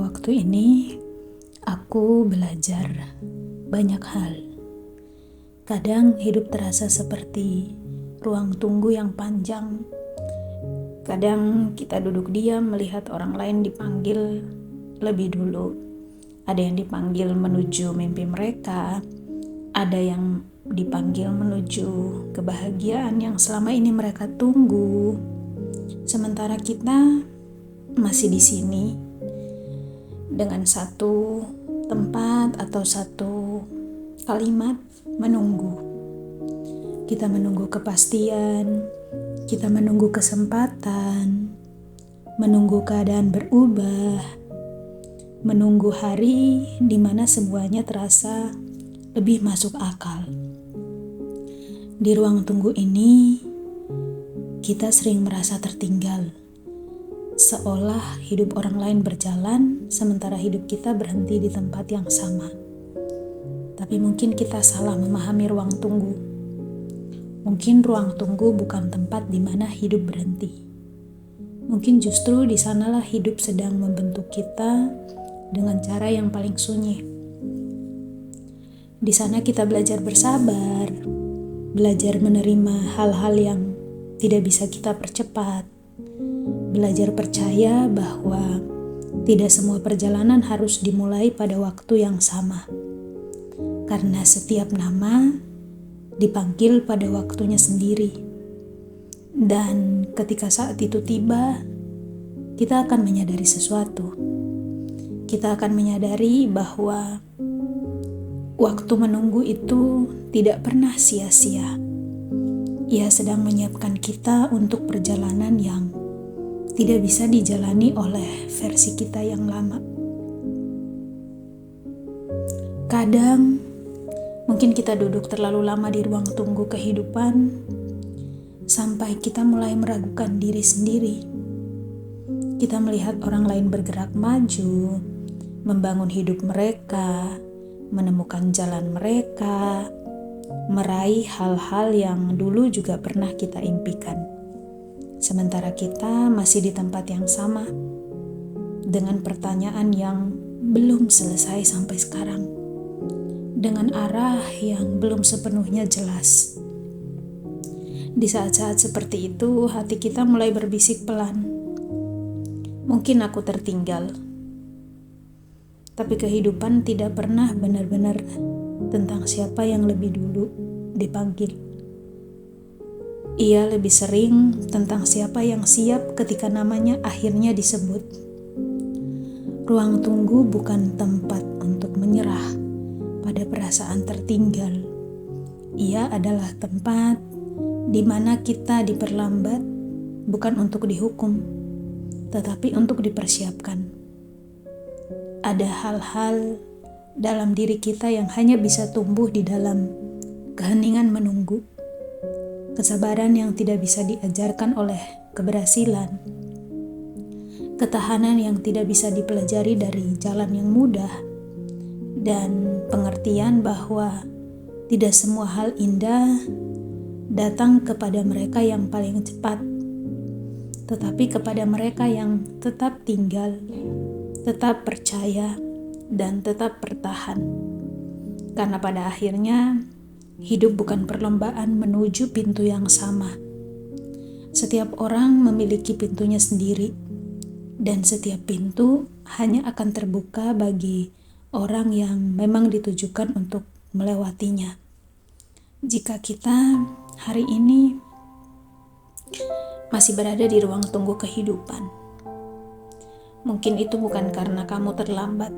waktu ini aku belajar banyak hal. Kadang hidup terasa seperti ruang tunggu yang panjang. Kadang kita duduk diam melihat orang lain dipanggil lebih dulu. Ada yang dipanggil menuju mimpi mereka, ada yang dipanggil menuju kebahagiaan yang selama ini mereka tunggu. Sementara kita masih di sini dengan satu tempat atau satu kalimat menunggu. Kita menunggu kepastian, kita menunggu kesempatan, menunggu keadaan berubah, menunggu hari di mana semuanya terasa lebih masuk akal. Di ruang tunggu ini, kita sering merasa tertinggal, seolah hidup orang lain berjalan, sementara hidup kita berhenti di tempat yang sama. Tapi mungkin kita salah memahami ruang tunggu. Mungkin ruang tunggu bukan tempat di mana hidup berhenti. Mungkin justru di sanalah hidup sedang membentuk kita dengan cara yang paling sunyi. Di sana kita belajar bersabar, belajar menerima hal-hal yang tidak bisa kita percepat, belajar percaya bahwa tidak semua perjalanan harus dimulai pada waktu yang sama. Karena setiap nama dipanggil pada waktunya sendiri. Dan ketika saat itu tiba, kita akan menyadari sesuatu. Kita akan menyadari bahwa waktu menunggu itu tidak pernah sia-sia. Ia sedang menyiapkan kita untuk perjalanan yang tidak bisa dijalani oleh versi kita yang lama. Kadang, mungkin kita duduk terlalu lama di ruang tunggu kehidupan, sampai kita mulai meragukan diri sendiri. Kita melihat orang lain bergerak maju, membangun hidup mereka, menemukan jalan mereka, meraih hal-hal yang dulu juga pernah kita impikan. Sementara kita masih di tempat yang sama, dengan pertanyaan yang belum selesai sampai sekarang, dengan arah yang belum sepenuhnya jelas. Di saat-saat seperti itu, hati kita mulai berbisik pelan. Mungkin aku tertinggal, tapi kehidupan tidak pernah benar-benar tentang siapa yang lebih dulu dipanggil. Ia lebih sering tentang siapa yang siap ketika namanya akhirnya disebut. Ruang tunggu bukan tempat untuk menyerah pada perasaan tertinggal. Ia adalah tempat di mana kita diperlambat bukan untuk dihukum, tetapi untuk dipersiapkan. Ada hal-hal dalam diri kita yang hanya bisa tumbuh di dalam keheningan menunggu. Kesabaran yang tidak bisa diajarkan oleh keberhasilan. Ketahanan yang tidak bisa dipelajari dari jalan yang mudah. Dan pengertian bahwa tidak semua hal indah datang kepada mereka yang paling cepat, tetapi kepada mereka yang tetap tinggal, tetap percaya, dan tetap bertahan. Karena pada akhirnya, hidup bukan perlombaan menuju pintu yang sama. Setiap orang memiliki pintunya sendiri, dan setiap pintu hanya akan terbuka bagi orang yang memang ditujukan untuk melewatinya. Jika kita hari ini masih berada di ruang tunggu kehidupan, mungkin itu bukan karena kamu terlambat.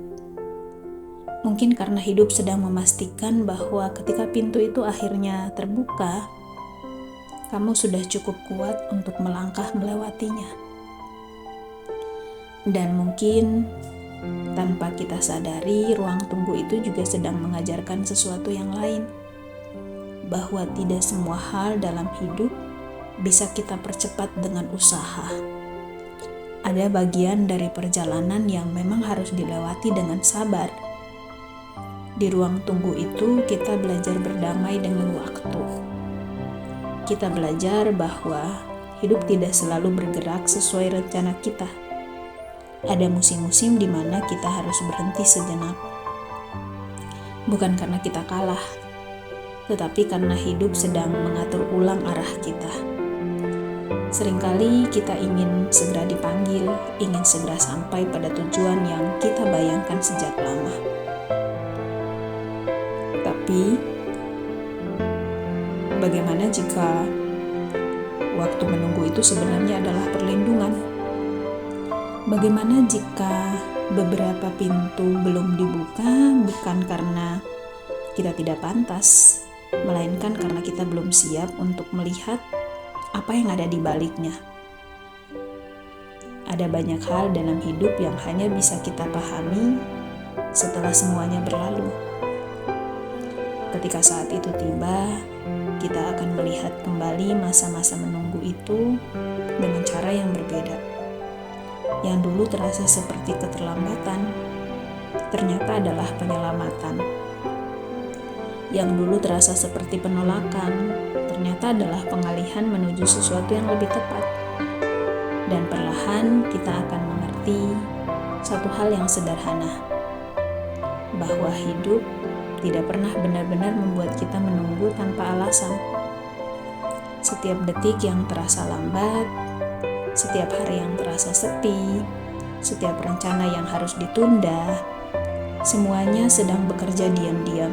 Mungkin karena hidup sedang memastikan bahwa ketika pintu itu akhirnya terbuka, kamu sudah cukup kuat untuk melangkah melewatinya. Dan mungkin tanpa kita sadari, ruang tunggu itu juga sedang mengajarkan sesuatu yang lain, bahwa tidak semua hal dalam hidup bisa kita percepat dengan usaha. Ada bagian dari perjalanan yang memang harus dilewati dengan sabar. Di ruang tunggu itu kita belajar berdamai dengan waktu. Kita belajar bahwa hidup tidak selalu bergerak sesuai rencana kita. Ada musim-musim di mana kita harus berhenti sejenak. Bukan karena kita kalah, tetapi karena hidup sedang mengatur ulang arah kita. Seringkali kita ingin segera dipanggil, ingin segera sampai pada tujuan yang kita bayangkan sejak lama. Tapi, bagaimana jika waktu menunggu itu sebenarnya adalah perlindungan? Bagaimana jika beberapa pintu belum dibuka bukan karena kita tidak pantas, melainkan karena kita belum siap untuk melihat apa yang ada di baliknya? Ada banyak hal dalam hidup yang hanya bisa kita pahami setelah semuanya berlalu. Ketika saat itu tiba, kita akan melihat kembali masa-masa menunggu itu dengan cara yang berbeda. Yang dulu terasa seperti keterlambatan, ternyata adalah penyelamatan. Yang dulu terasa seperti penolakan, ternyata adalah pengalihan menuju sesuatu yang lebih tepat. Dan perlahan kita akan mengerti satu hal yang sederhana, bahwa hidup tidak pernah benar-benar membuat kita menunggu tanpa alasan. Setiap detik yang terasa lambat, setiap hari yang terasa sepi, setiap rencana yang harus ditunda, semuanya sedang bekerja diam-diam,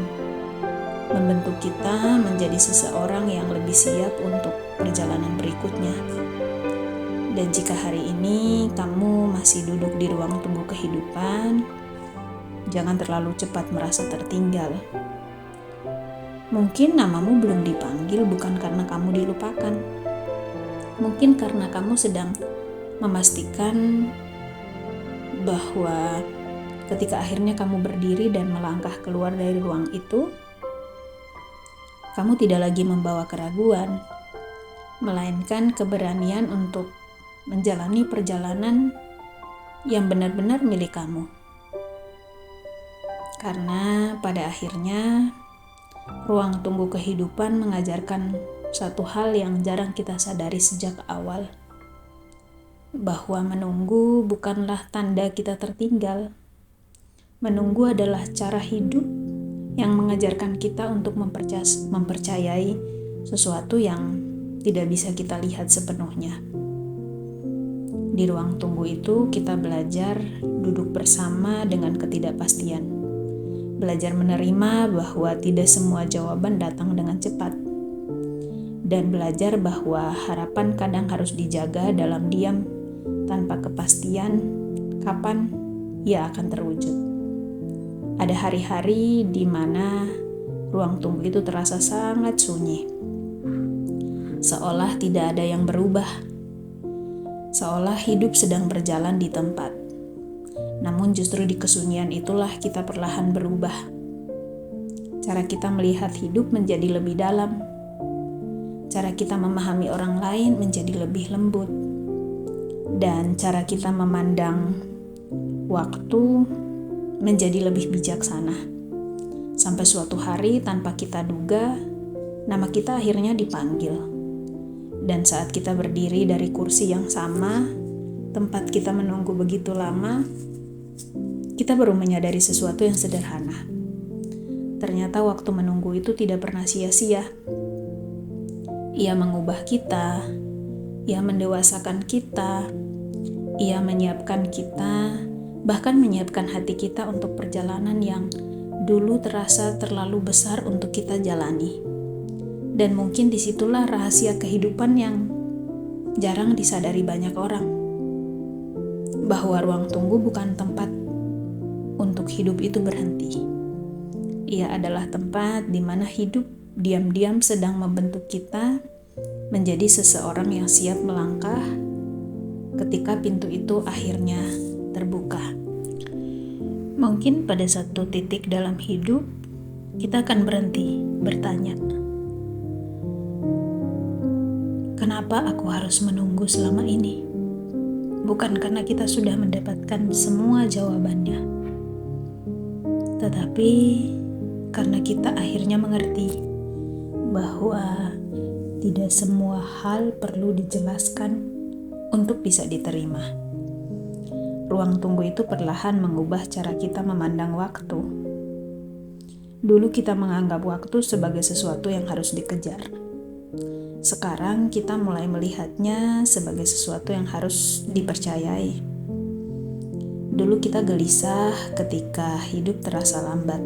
membentuk kita menjadi seseorang yang lebih siap untuk perjalanan berikutnya. Dan jika hari ini kamu masih duduk di ruang tunggu kehidupan, jangan terlalu cepat merasa tertinggal. Mungkin namamu belum dipanggil bukan karena kamu dilupakan. Mungkin karena kamu sedang memastikan bahwa ketika akhirnya kamu berdiri dan melangkah keluar dari ruang itu, kamu tidak lagi membawa keraguan, melainkan keberanian untuk menjalani perjalanan yang benar-benar milik kamu. Karena pada akhirnya, ruang tunggu kehidupan mengajarkan satu hal yang jarang kita sadari sejak awal, bahwa menunggu bukanlah tanda kita tertinggal. Menunggu adalah cara hidup yang mengajarkan kita untuk mempercayai sesuatu yang tidak bisa kita lihat sepenuhnya. Di ruang tunggu itu kita belajar duduk bersama dengan ketidakpastian, belajar menerima bahwa tidak semua jawaban datang dengan cepat, dan belajar bahwa harapan kadang harus dijaga dalam diam tanpa kepastian kapan ia akan terwujud. Ada hari-hari di mana ruang tunggu itu terasa sangat sunyi, seolah tidak ada yang berubah, seolah hidup sedang berjalan di tempat. Namun justru di kesunyian itulah kita perlahan berubah. Cara kita melihat hidup menjadi lebih dalam. Cara kita memahami orang lain menjadi lebih lembut. Dan cara kita memandang waktu menjadi lebih bijaksana. Sampai suatu hari tanpa kita duga, nama kita akhirnya dipanggil. Dan saat kita berdiri dari kursi yang sama, tempat kita menunggu begitu lama, kita baru menyadari sesuatu yang sederhana. Ternyata waktu menunggu itu tidak pernah sia-sia. Ia mengubah kita, ia mendewasakan kita, ia menyiapkan kita, bahkan menyiapkan hati kita untuk perjalanan yang dulu terasa terlalu besar untuk kita jalani. Dan mungkin disitulah rahasia kehidupan yang jarang disadari banyak orang. Bahwa ruang tunggu bukan tempat untuk hidup itu berhenti. Ia adalah tempat di mana hidup diam-diam sedang membentuk kita menjadi seseorang yang siap melangkah ketika pintu itu akhirnya terbuka. Mungkin pada satu titik dalam hidup, kita akan berhenti bertanya, kenapa aku harus menunggu selama ini? Bukan karena kita sudah mendapatkan semua jawabannya, tetapi karena kita akhirnya mengerti bahwa tidak semua hal perlu dijelaskan untuk bisa diterima. ruang tunggu itu perlahan mengubah cara kita memandang waktu. Dulu kita menganggap waktu sebagai sesuatu yang harus dikejar. Sekarang kita mulai melihatnya sebagai sesuatu yang harus dipercayai. Dulu kita gelisah ketika hidup terasa lambat.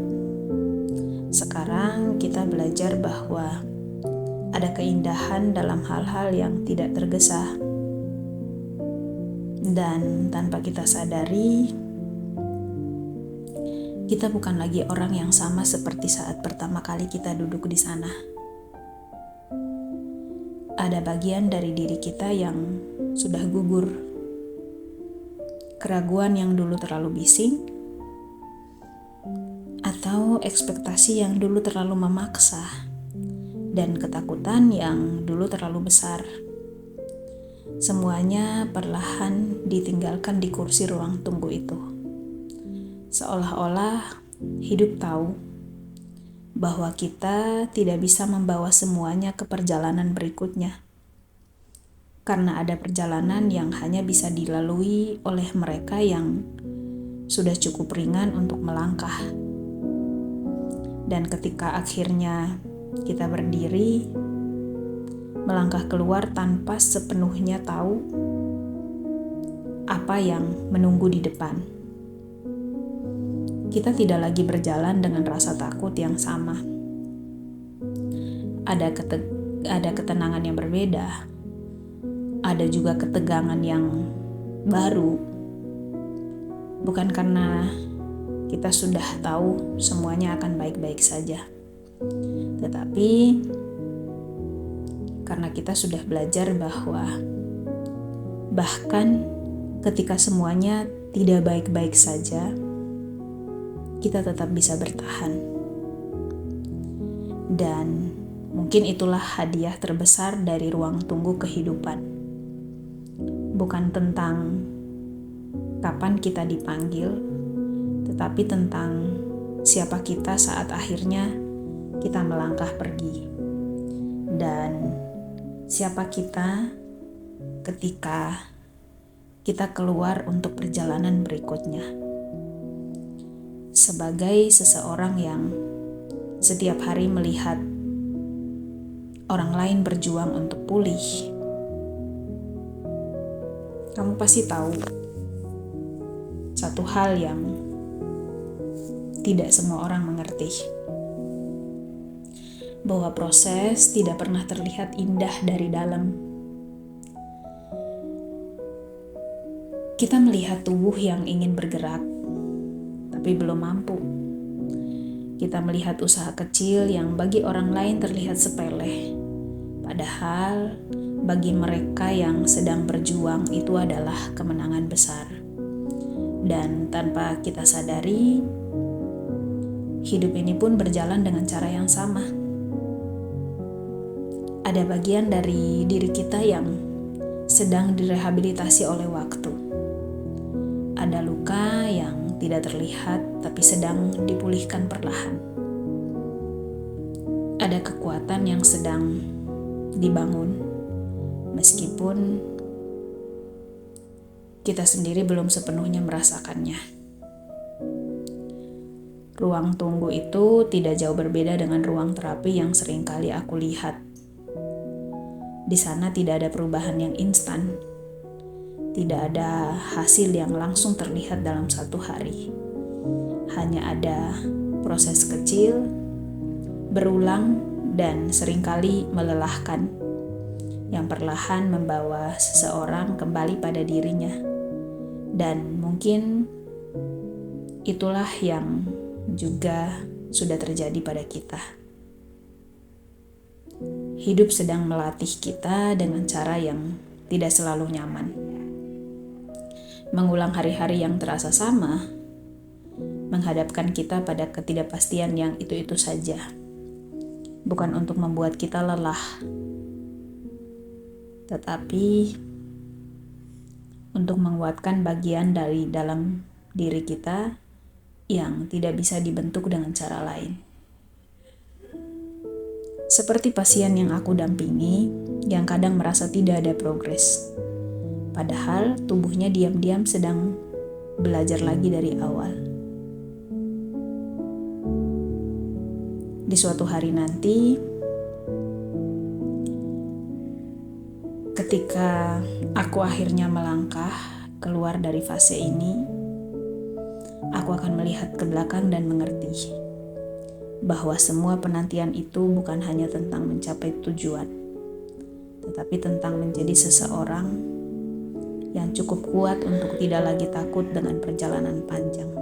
Sekarang kita belajar bahwa ada keindahan dalam hal-hal yang tidak tergesa. Dan tanpa kita sadari, kita bukan lagi orang yang sama seperti saat pertama kali kita duduk di sana. Ada bagian dari diri kita yang sudah gugur. Keraguan yang dulu terlalu bising, atau ekspektasi yang dulu terlalu memaksa, dan ketakutan yang dulu terlalu besar. Semuanya perlahan ditinggalkan di kursi ruang tunggu itu. Seolah-olah hidup tahu bahwa kita tidak bisa membawa semuanya ke perjalanan berikutnya. Karena ada perjalanan yang hanya bisa dilalui oleh mereka yang sudah cukup ringan untuk melangkah. Dan ketika akhirnya kita berdiri, melangkah keluar tanpa sepenuhnya tahu apa yang menunggu di depan. Kita tidak lagi berjalan dengan rasa takut yang sama. Ada ketenangan yang berbeda. Ada juga ketegangan yang baru. Bukan karena kita sudah tahu semuanya akan baik-baik saja, tetapi karena kita sudah belajar bahwa bahkan ketika semuanya tidak baik-baik saja, kita tetap bisa bertahan. Dan mungkin itulah hadiah terbesar dari ruang tunggu kehidupan. Bukan tentang kapan kita dipanggil, tetapi tentang siapa kita saat akhirnya kita melangkah pergi. Dan siapa kita ketika kita keluar untuk perjalanan berikutnya. Sebagai seseorang yang setiap hari melihat orang lain berjuang untuk pulih, kamu pasti tahu satu hal yang tidak semua orang mengerti. Bahwa proses tidak pernah terlihat indah dari dalam. Kita melihat tubuh yang ingin bergerak, tapi belum mampu. Kita melihat usaha kecil yang bagi orang lain terlihat sepele. Padahal bagi mereka yang sedang berjuang itu adalah kemenangan besar. Dan tanpa kita sadari, hidup ini pun berjalan dengan cara yang sama. Ada bagian dari diri kita yang sedang direhabilitasi oleh waktu. Ada luka yang tidak terlihat tapi sedang dipulihkan perlahan. Ada kekuatan yang sedang dibangun, meskipun kita sendiri belum sepenuhnya merasakannya. Ruang tunggu itu tidak jauh berbeda dengan ruang terapi yang seringkali aku lihat. Di sana tidak ada perubahan yang instan. Tidak ada hasil yang langsung terlihat dalam satu hari. Hanya ada proses kecil, berulang, dan seringkali melelahkan, yang perlahan membawa seseorang kembali pada dirinya. Dan mungkin itulah yang juga sudah terjadi pada kita. Hidup sedang melatih kita dengan cara yang tidak selalu nyaman. Mengulang hari-hari yang terasa sama, menghadapkan kita pada ketidakpastian yang itu-itu saja. Bukan untuk membuat kita lelah, tetapi untuk menguatkan bagian dari dalam diri kita yang tidak bisa dibentuk dengan cara lain. Seperti pasien yang aku dampingi, yang kadang merasa tidak ada progres. Padahal tubuhnya diam-diam sedang belajar lagi dari awal. Di suatu hari nanti, ketika aku akhirnya melangkah keluar dari fase ini, aku akan melihat ke belakang dan mengerti bahwa semua penantian itu bukan hanya tentang mencapai tujuan, tetapi tentang menjadi seseorang yang cukup kuat untuk tidak lagi takut dengan perjalanan panjang.